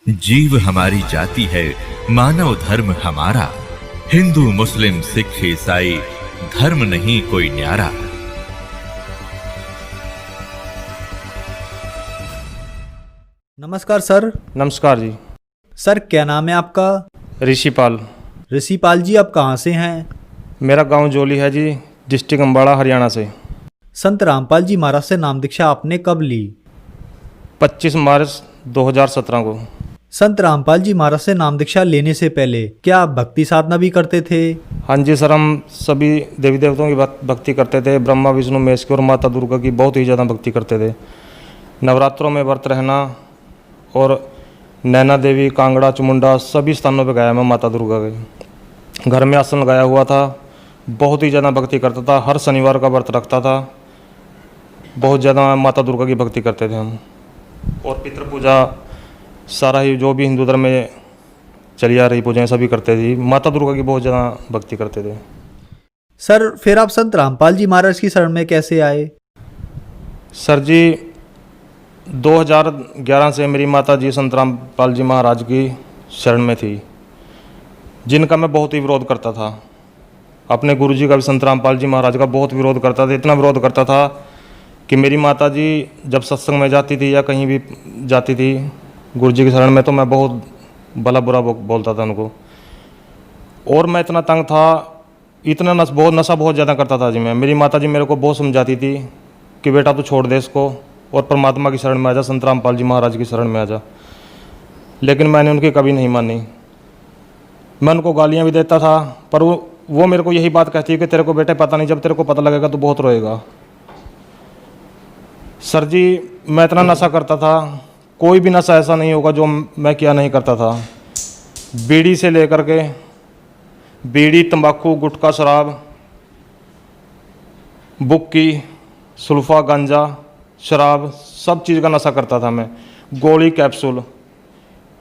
जीव हमारी जाति है, मानव धर्म हमारा। हिंदू मुस्लिम सिख ईसाई धर्म नहीं कोई न्यारा। नमस्कार सर। नमस्कार जी। सर क्या नाम है आपका? ऋषिपाल। ऋषिपाल जी, आप कहाँ से हैं? मेरा गांव जोली है जी, डिस्ट्रिक्ट अम्बाड़ा, हरियाणा से। संत रामपाल जी महाराज से नाम दीक्षा आपने कब ली? 25 मार्च 2017 को। संत रामपाल जी महाराज से नाम दीक्षा लेने से पहले क्या आप भक्ति साधना भी करते थे? हाँ जी सर, हम सभी देवी देवताओं की भक्ति करते थे। ब्रह्मा विष्णु महेश की और माता दुर्गा की बहुत ही ज़्यादा भक्ति करते थे। नवरात्रों में व्रत रहना और नैना देवी, कांगड़ा, चामुंडा सभी स्थानों पर गया मैं माता दुर्गा के। घर में आसन लगाया हुआ था, बहुत ही ज़्यादा भक्ति करता था। हर शनिवार का व्रत रखता था। बहुत ज़्यादा माता दुर्गा की भक्ति करते थे हम। और पितृ पूजा सारा ही जो भी हिंदू धर्म में चली आ रही पूजाएं सभी करते थे। माता दुर्गा की बहुत ज़्यादा भक्ति करते थे। सर फिर आप संत रामपाल जी महाराज की शरण में कैसे आए? सर जी 2011 से मेरी माता जी संत रामपाल जी महाराज की शरण में थी, जिनका मैं बहुत ही विरोध करता था। अपने गुरु जी का भी संत रामपाल जी महाराज का बहुत विरोध करता था। इतना विरोध करता था कि मेरी माता जी जब सत्संग में जाती थी या कहीं भी जाती थी गुरु जी की शरण में, तो मैं बहुत भला बुरा बोलता था उनको। और मैं इतना तंग था, इतना नशा बहुत ज़्यादा करता था जी मैं। मेरी माता जी मेरे को बहुत समझाती थी कि बेटा तू छोड़ दे इसको और परमात्मा की शरण में आ जा, संत रामपाल जी महाराज की शरण में आ जा। लेकिन मैंने उनकी कभी नहीं मानी। मैं उनको गालियाँ भी देता था, पर वो मेरे को यही बात कहती है कि तेरे को बेटे पता नहीं, जब तेरे को पता लगेगा तो बहुत रोएगा। सर जी मैं इतना नशा करता था, कोई भी नशा ऐसा नहीं होगा जो मैं क्या नहीं करता था। बीड़ी से लेकर के बीड़ी, तंबाकू, गुटखा, शराब, बुक्की, सुल्फा, गांजा, शराब, सब चीज़ का नशा करता था मैं। गोली, कैप्सूल,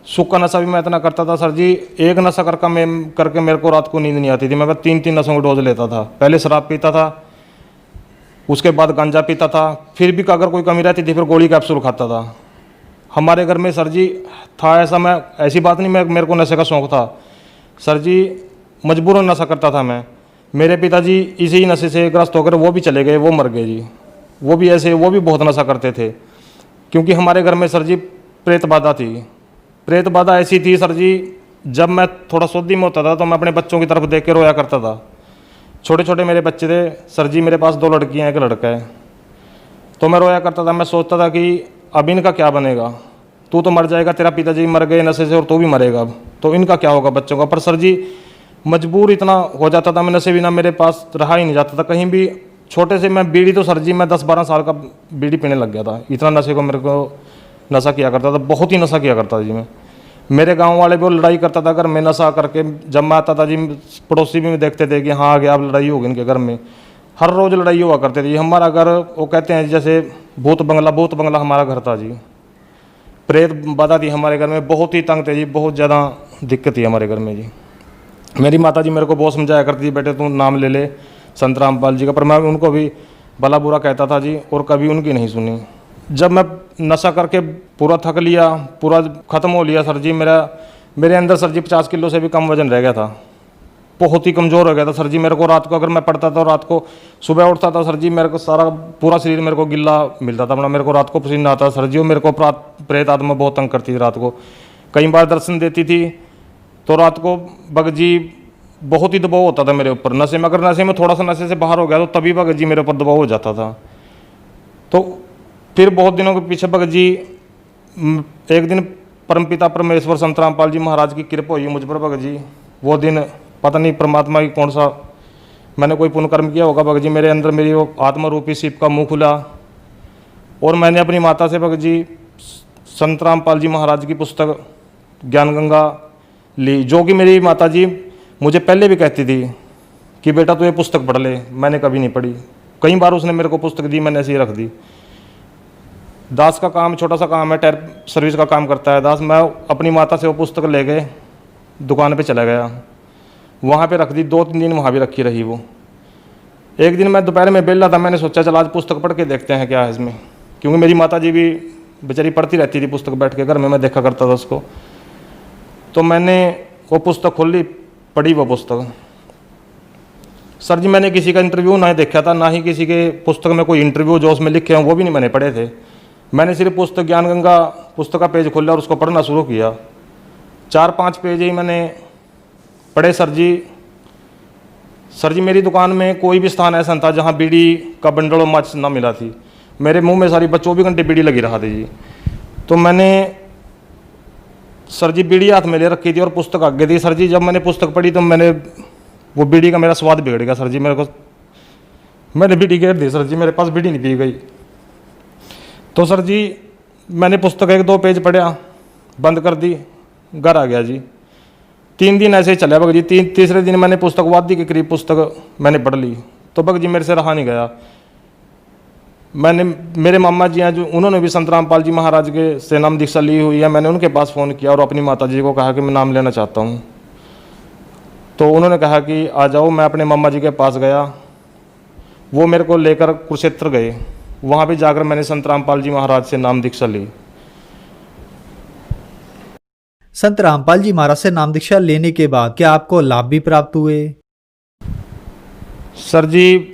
सूखा नशा भी मैं इतना करता था सर जी। एक नशा करके मेरे को रात को नींद नहीं आती थी। मैं 3-3 नशों की डोज लेता था। पहले शराब पीता था, उसके बाद गांजा पीता था, फिर भी अगर कोई कमी रहती थी फिर गोली कैप्सूल खाता था। हमारे घर में सर जी था ऐसा, मैं ऐसी बात नहीं मेरे को नशे का शौक़ था सर जी, मजबूरन नशा करता था मैं। मेरे पिताजी इसी नशे से ग्रस्त होकर वो भी चले गए, वो मर गए जी। वो भी ऐसे, वो भी बहुत नशा करते थे। क्योंकि हमारे घर में सर जी प्रेत बाधा थी। प्रेत बाधा ऐसी थी सर जी, जब मैं थोड़ा सोदी में होता था तो मैं अपने बच्चों की तरफ देख के रोया करता था। छोटे छोटे मेरे बच्चे थे सर जी, मेरे पास 2 लड़कियाँ, 1 लड़का है। तो मैं रोया करता था। मैं सोचता था कि अब इनका क्या बनेगा, तू तो मर जाएगा, तेरा पिताजी मर गए नशे से और तू भी मरेगा, अब तो इनका क्या होगा बच्चों का। पर सर जी मजबूर इतना हो जाता था मैं, नशे बिना मेरे पास रहा ही नहीं जाता था कहीं भी। छोटे से मैं बीड़ी तो सर जी मैं 10-12 साल का बीड़ी पीने लग गया था। इतना नशे को मेरे को नशा किया करता था, बहुत ही नशा किया करता था जी मैं। मेरे गांव वाले भी वो लड़ाई करता था अगर मैं नशा करके जब मैं आता था जी। पड़ोसी भी देखते थे कि हाँ आ गया, अब लड़ाई होगी इनके घर में। हर रोज़ लड़ाई हुआ करती थी। हमारा घर वो कहते हैं जैसे भूत बंगला हमारा घर था जी। प्रेत बाधा थी हमारे घर में, बहुत ही तंग थे जी, बहुत ज़्यादा दिक्कत थी हमारे घर में जी। मेरी माता जी मेरे को बहुत समझाया करती थी, बेटे तू नाम ले ले संत रामपाल जी का, पर मैं उनको भी भला बुरा कहता था जी और कभी उनकी नहीं सुनी। जब मैं नशा करके पूरा थक लिया, पूरा ख़त्म हो लिया सर जी, मेरे अंदर सर जी 50 किलो से भी कम वजन रह गया था। बहुत ही कमज़ोर हो गया था सर जी। मेरे को रात को अगर मैं पढ़ता था, रात को सुबह उठता था सर जी, मेरे को सारा पूरा शरीर मेरे को गिल्ला मिलता था अपना। मेरे को रात को पसीना आता सर जी। और मेरे को प्रेत आत्मा बहुत तंग करती थी रात को। कई बार दर्शन देती थी तो रात को बगजी बहुत ही दबाव होता था मेरे ऊपर। नशे में अगर नशे में थोड़ा सा नशे से बाहर हो गया तो तभी बगजी मेरे ऊपर दबाव हो जाता था। तो फिर बहुत दिनों के पीछे बगजी एक दिन परमपिता परमेश्वर संत रामपाल जी महाराज की कृपा हुई मुझ पर बगजी। वो दिन पता नहीं परमात्मा की कौन सा मैंने कोई पुण्य कर्म किया होगा बगजी, मेरे अंदर मेरी वो आत्मा रूपी शिव का मुंह खुला और मैंने अपनी माता से बगजी संत रामपाल जी महाराज की पुस्तक ज्ञान गंगा ली, जो कि मेरी माता जी मुझे पहले भी कहती थी कि बेटा तू ये पुस्तक पढ़ ले। मैंने कभी नहीं पढ़ी। कई बार उसने मेरे को पुस्तक दी, मैंने ऐसे ही रख दी। दास का काम छोटा सा काम है, टायर सर्विस का काम करता है दास। मैं अपनी माता से वो पुस्तक ले गए दुकान पे चला गया, वहाँ पे रख दी। 2-3 दिन वहाँ भी रखी रही वो। एक दिन मैं दोपहर में बेला था, मैंने सोचा चल आज पुस्तक पढ़ के देखते हैं क्या है इसमें, क्योंकि मेरी माता जी भी बेचारी पढ़ती रहती थी पुस्तक बैठ के घर में, मैं देखा करता था उसको। तो मैंने वो पुस्तक खोली, पढ़ी वो पुस्तक। सर जी मैंने किसी का इंटरव्यू ना देखा था, ना ही किसी के पुस्तक में कोई इंटरव्यू जो उसमें लिखे हों वो भी नहीं मैंने पढ़े थे। मैंने सिर्फ पुस्तक ज्ञान गंगा पुस्तक का पेज खोला और उसको पढ़ना शुरू किया। 4-5 पेज ही मैंने पढ़े। सर जी मेरी दुकान में कोई भी स्थान ऐसा नहीं था जहाँ बीड़ी का बंडल और माचिस ना मिला थी। मेरे मुंह में सारी 24 घंटे बीड़ी लगी रहा थी जी। तो मैंने सर जी बीड़ी हाथ में ले रखी थी और पुस्तक आगे थी। सर जी जब मैंने पुस्तक पढ़ी तो मैंने वो बीड़ी का मेरा स्वाद बिगड़ गया। सर जी मैंने बीड़ी गिर दी। सर जी मेरे पास बीड़ी नहीं पी गई। तो सर जी मैंने पुस्तक 1-2 पेज पढ़ा, बंद कर दी, घर आ गया जी। 3 दिन ऐसे ही चला बग जी। तीसरे दिन मैंने पुस्तक वादी के करीब पुस्तक मैंने पढ़ ली। तो बग जी मेरे से रहा नहीं गया। मेरे मामा जी हैं जो, उन्होंने भी संत रामपाल जी महाराज के से नाम दीक्षा ली हुई है। मैंने उनके पास फ़ोन किया और अपनी माता जी को कहा कि मैं नाम लेना चाहता हूँ। तो उन्होंने कहा कि आ जाओ। मैं अपने मामा जी के पास गया, वो मेरे को लेकर कुरुक्षेत्र गए। वहाँ भी जाकर मैंने संत रामपाल जी महाराज से नाम दीक्षा ली। संत रामपाल जी महाराज से नाम दीक्षा लेने के बाद क्या आपको लाभ भी प्राप्त हुए? सर जी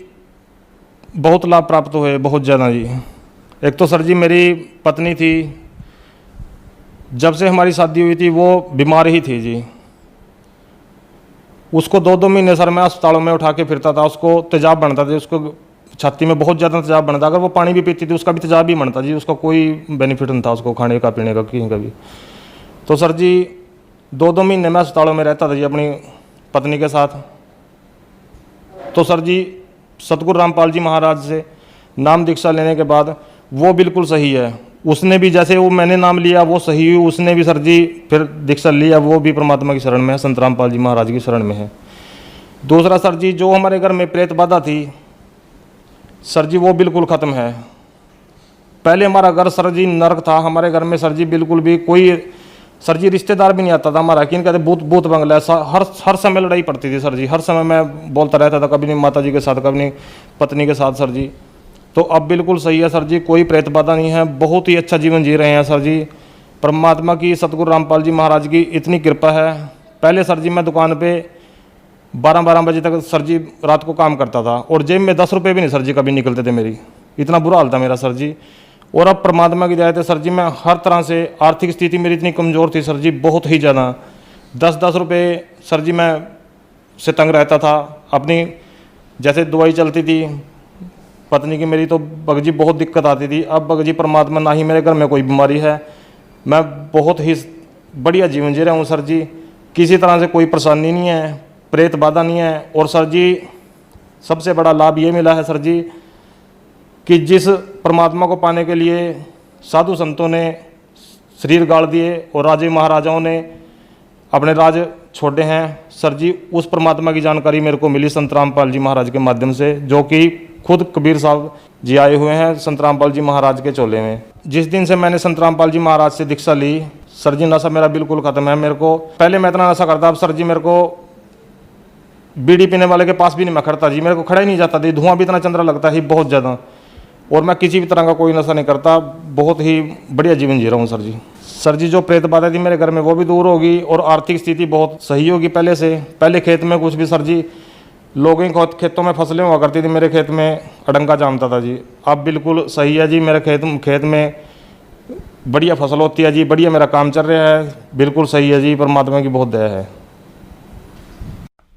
बहुत लाभ प्राप्त हुए, बहुत ज़्यादा जी। एक तो सर जी मेरी पत्नी थी, जब से हमारी शादी हुई थी वो बीमार ही थी जी। उसको 2-2 महीने सर मैं अस्पतालों में उठा के फिरता था। उसको तेजाब बनता था, उसको छाती में बहुत ज़्यादा तेजाब बनता। अगर वो पानी भी पीती थी उसका भी तेजाब ही बनता जी। उसका कोई बेनिफिट नहीं था उसको खाने का पीने का कहीं का भी। तो सर जी 2-2 महीने में अस्पतालों में रहता था जी अपनी पत्नी के साथ। तो सर जी सतगुरु रामपाल जी महाराज से नाम दीक्षा लेने के बाद वो बिल्कुल सही है। उसने भी जैसे वो मैंने नाम लिया वो सही हुई, उसने भी सर जी फिर दीक्षा लिया, वो भी परमात्मा की शरण में है, संत रामपाल जी महाराज की शरण में है। दूसरा सर जी जो हमारे घर में प्रेत बाधा थी सर जी वो बिल्कुल ख़त्म है। पहले हमारा घर सर जी नरक था। हमारे घर में सर जी बिल्कुल भी कोई सर जी रिश्तेदार भी नहीं आता था हमारा। किन कहते भूत भूत बंगला। हर समय लड़ाई पड़ती थी सर जी। हर समय मैं बोलता रहता था, कभी नहीं माता जी के साथ, कभी नहीं पत्नी के साथ सर जी। तो अब बिल्कुल सही है सर जी, कोई प्रेत बाधा नहीं है। बहुत ही अच्छा जीवन जी रहे हैं सर जी। परमात्मा की सतगुरु रामपाल जी महाराज की इतनी कृपा है। पहले सर जी मैं दुकान पे 12-12 बजे तक सर जी रात को काम करता था और जेब में 10 रुपये भी नहीं सर जी कभी निकलते थे मेरी। इतना बुरा हाल था मेरा सर जी। और अब परमात्मा की दया से सर जी मैं हर तरह से, आर्थिक स्थिति मेरी इतनी कमज़ोर थी सर जी, बहुत ही ज़्यादा। 10-10 रुपये सर जी मैं से तंग रहता था। अपनी जैसे दवाई चलती थी पत्नी की मेरी, तो बगजी बहुत दिक्कत आती थी। अब बगजी परमात्मा, ना ही मेरे घर में कोई बीमारी है, मैं बहुत ही बढ़िया जीवन जी रहा हूँ सर जी। किसी तरह से कोई परेशानी नहीं है, प्रेत बाधा नहीं है। और सर जी सबसे बड़ा लाभ ये मिला है सर जी कि जिस परमात्मा को पाने के लिए साधु संतों ने शरीर गाड़ दिए और राजे महाराजाओं ने अपने राज छोड़े हैं सर जी, उस परमात्मा की जानकारी मेरे को मिली संत रामपाल जी महाराज के माध्यम से, जो कि खुद कबीर साहब जी आए हुए हैं संत रामपाल जी महाराज के चोले में। जिस दिन से मैंने संत रामपाल जी महाराज से दीक्षा ली सर जी, नशा मेरा बिल्कुल ख़त्म है। मेरे को पहले मैं इतना नशा करता, अब सर जी मेरे को बीड़ी पीने वाले के पास भी नहीं मैं खड़ता जी, मेरे को खड़ा ही नहीं जाता थी। धुआं भी इतना चंद्रा लगता है बहुत ज़्यादा। और मैं किसी भी तरह का कोई नशा नहीं करता, बहुत ही बढ़िया जीवन जी रहा हूँ सर जी। सर जी जो प्रेत बाधा थी मेरे घर में वो भी दूर होगी और आर्थिक स्थिति बहुत सही होगी पहले से। पहले खेत में कुछ भी सर जी, लोगों के खेतों में फसलें हुआ करती थी, मेरे खेत में अडंगा जामता था जी। अब बिल्कुल सही है जी, मेरे खेत में बढ़िया फसल होती है जी, बढ़िया मेरा काम चल रहा है, बिल्कुल सही है जी, परमात्मा की बहुत दया है।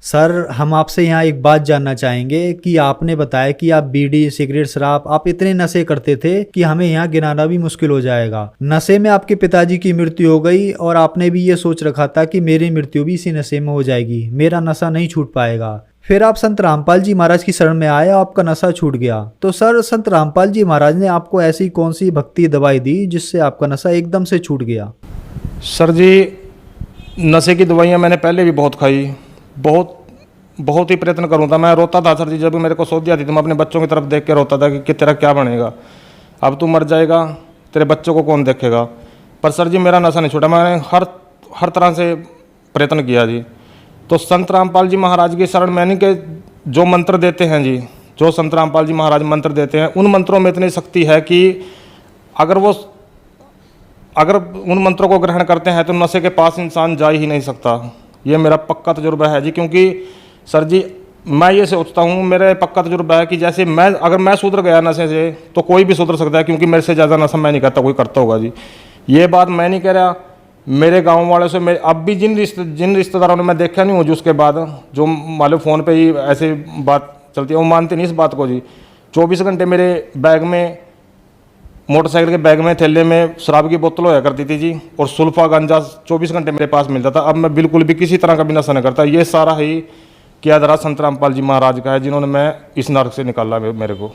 सर हम आपसे यहाँ एक बात जानना चाहेंगे कि आपने बताया कि आप बीड़ी, सिगरेट, शराब, आप इतने नशे करते थे कि हमें यहाँ गिनाना भी मुश्किल हो जाएगा। नशे में आपके पिताजी की मृत्यु हो गई और आपने भी ये सोच रखा था कि मेरी मृत्यु भी इसी नशे में हो जाएगी, मेरा नशा नहीं छूट पाएगा। फिर आप संत रामपाल जी महाराज की शरण में आए, आपका नशा छूट गया। तो सर संत रामपाल जी महाराज ने आपको ऐसी कौन सी भक्ति दवाई दी जिससे आपका नशा एकदम से छूट गया? सर जी नशे की दवाइयाँ मैंने पहले भी बहुत खाई, बहुत ही प्रयत्न करूँ था। मैं रोता था सर जी, जब भी मेरे को सोच आती थी मैं अपने बच्चों की तरफ देख के रोता था कि तेरा क्या बनेगा, अब तू मर जाएगा, तेरे बच्चों को कौन देखेगा। पर सर जी मेरा नशा नहीं छूटा, मैंने हर तरह से प्रयत्न किया जी। तो संत रामपाल जी महाराज की शरण में यानी कि जो मंत्र देते हैं जी, जो संत रामपाल जी महाराज मंत्र देते हैं, उन मंत्रों में इतनी शक्ति है कि अगर वो अगर उन मंत्रों को ग्रहण करते हैं तो नशे के पास इंसान जा ही नहीं सकता। ये मेरा पक्का तजुर्बा है जी। क्योंकि सर जी मैं ये सोचता हूँ, मेरा पक्का तजुर्बा है कि जैसे अगर मैं सुधर गया नशे से तो कोई भी सुधर सकता है, क्योंकि मेरे से ज़्यादा नशा मैं नहीं करता, कोई करता होगा जी। ये बात मैं नहीं कह रहा, मेरे गांव वालों से मेरे अब भी जिन रिश्तेदारों ने मैं देखा नहीं हूँ, जो उसके बाद जो मालूम फ़ोन पे ही ऐसे बात चलती है, वो मानते नहीं इस बात को जी। 24 घंटे मेरे बैग में, मोटरसाइकिल के बैग में, थैले में शराब की बोतल होया करती थी जी, और सुल्फा गांजा 24 घंटे मेरे पास मिलता था। अब मैं बिल्कुल भी किसी तरह का भी नशा नहीं करता। ये सारा ही किया धरा संत रामपाल जी महाराज का है, जिन्होंने मैं इस नर्क से निकाला मेरे को।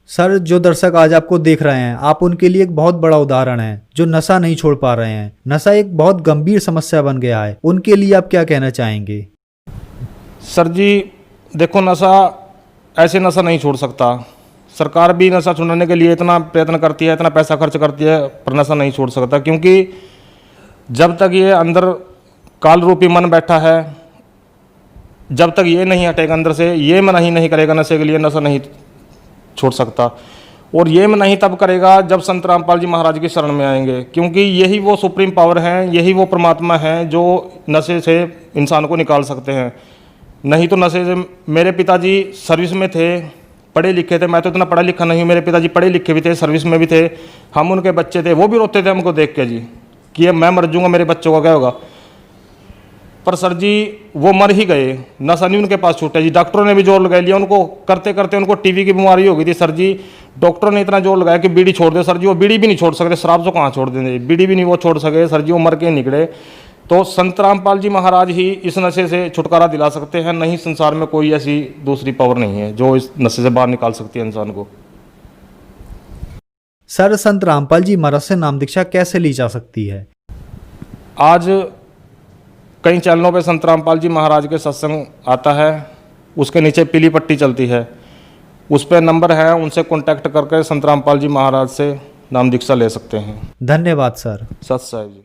सर, जो दर्शक आज आपको देख रहे हैं, आप उनके लिए एक बहुत बड़ा उदाहरण हैं, जो नशा नहीं छोड़ पा रहे हैं। नशा एक बहुत गंभीर समस्या बन गया है, उनके लिए आप क्या कहना चाहेंगे? सर जी देखो, नशा ऐसे नशा नहीं छोड़ सकता। सरकार भी नशा छुड़ाने के लिए इतना प्रयत्न करती है, इतना पैसा खर्च करती है, पर नशा नहीं छोड़ सकता। क्योंकि जब तक ये अंदर काल रूपी मन बैठा है, जब तक ये नहीं हटेगा अंदर से, ये मन ही नहीं करेगा नशे के लिए, नशा नहीं छोड़ सकता। और ये मन नहीं तब करेगा जब संत रामपाल जी महाराज की शरण में आएंगे, क्योंकि यही वो सुप्रीम पावर हैं, यही वो परमात्मा हैं जो नशे से इंसान को निकाल सकते हैं। नहीं तो नशे से, मेरे पिताजी सर्विस में थे, पढ़े लिखे थे, मैं तो इतना पढ़ा लिखा नहीं हूँ, मेरे पिताजी पढ़े लिखे भी थे, सर्विस में भी थे, हम उनके बच्चे थे, वो भी रोते थे हमको देख के जी कि अब मैं मर जाऊँगा, मेरे बच्चों का क्या होगा। पर सर जी वो मर ही गए, नशा नहीं उनके पास छूटा जी। डॉक्टरों ने भी जोर लगा लिया, उनको करते करते उनको टीबी की बीमारी हो गई थी सर जी। डॉक्टरों ने इतना जोर लगाया कि बीड़ी छोड़ दे सर जी, वो बीड़ी भी नहीं छोड़ सकते, शराब तो कहाँ छोड़ देंगे, बीड़ी भी नहीं वो छोड़ सके सर जी, वो मर के निकले। तो संत रामपाल जी महाराज ही इस नशे से छुटकारा दिला सकते हैं, नहीं संसार में कोई ऐसी दूसरी पावर नहीं है जो इस नशे से बाहर निकाल सकती है इंसान को। सर, संत रामपाल जी महाराज से नाम दीक्षा कैसे ली जा सकती है? आज कई चैनलों पे संत रामपाल जी महाराज के सत्संग आता है, उसके नीचे पीली पट्टी चलती है, उस पर नंबर है, उनसे कांटेक्ट करके संत रामपाल जी महाराज से नाम दीक्षा ले सकते हैं। धन्यवाद सर। सत साहिब जी।